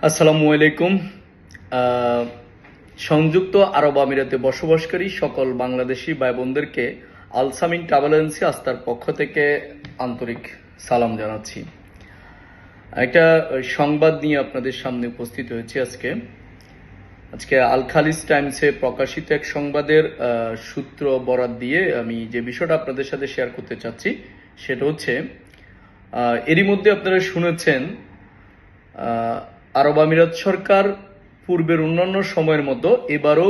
আসসালামু আলাইকুম। সংযুক্ত আরব আমিরাতে বসবাসকারী সকল বাংলাদেশি ভাই বোনদেরকে আলসামিন ট্রাভেল এজেন্সি আস্থার পক্ষ থেকে আন্তরিক সালাম জানাচ্ছি। একটা সংবাদ নিয়ে আপনাদের সামনে উপস্থিত হয়েছি আজকে আল খালিজ টাইমসে প্রকাশিত এক সংবাদের সূত্র বরাত দিয়ে আমি যে বিষয়টা আপনাদের সাথে শেয়ার করতে চাচ্ছি সেটা হচ্ছে, এরই মধ্যে আপনারা শুনেছেন আরব আমিরাত সরকার পূর্বের অন্যান্য সময়ের মতো এবারও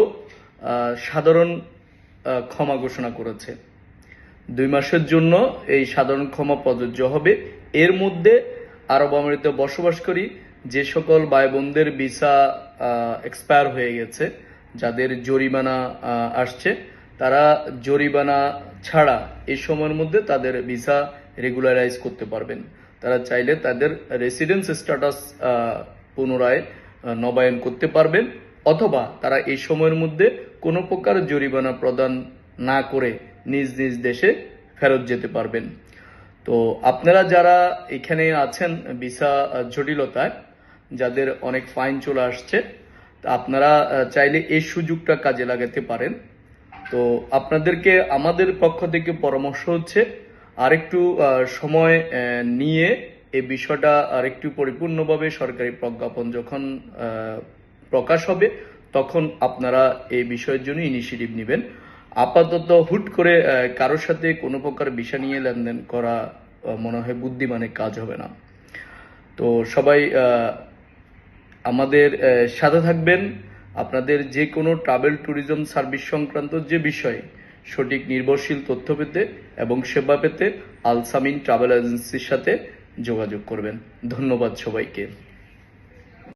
সাধারণ ক্ষমা ঘোষণা করেছে। 2 মাসের জন্য এই সাধারণ ক্ষমা প্রযোজ্য হবে। এর মধ্যে আরব আমিরাতে বসবাসকারী যে সকল ভাই বোনদের ভিসা এক্সপায়ার হয়ে গেছে, যাদের জরিমানা আসছে, তারা জরিমানা ছাড়া এই সময়ের মধ্যে তাদের ভিসা রেগুলারাইজ করতে পারবেন। তারা চাইলে তাদের রেসিডেন্স স্ট্যাটাস পুনরায় নবায়ন করতে পারবেন, অথবা তারা এই সময়ের মধ্যে কোনো প্রকার জরিমানা প্রদান না করে নিজ নিজ দেশে ফেরত যেতে পারবেন। তো আপনারা যারা এখানে আছেন ভিসা জটিলতায়, যাদের অনেক ফাইন চলে আসছে, আপনারা চাইলে এই সুযোগটা কাজে লাগাতে পারেন। তো আপনাদেরকে আমাদের পক্ষ থেকে পরামর্শ হচ্ছে, আরেকটু সময় নিয়ে এই বিষয়টা আরেকটু পরিপূর্ণভাবে সরকারি প্রজ্ঞাপন যখন প্রকাশ হবে তখন আপনারা এই বিষয়ের জন্য ইনিশিয়েটিভ নেবেন। আপাতত হুট করে কারোর সাথে কোনো প্রকার বিষয় নিয়ে লেনদেন করা মনে হয় বুদ্ধিমানের কাজ হবে না। তো সবাই আমাদের সাথে থাকবেন। আপনাদের যে কোনো ট্রাভেল ট্যুরিজম সার্ভিস সংক্রান্ত যে বিষয়ে সঠিক নির্ভরশীল তথ্য পেতে এবং সেবা পেতে আলসামিন ট্রাভেল এজেন্সির সাথে যোগাযোগ করবেন। ধন্যবাদ সবাইকে।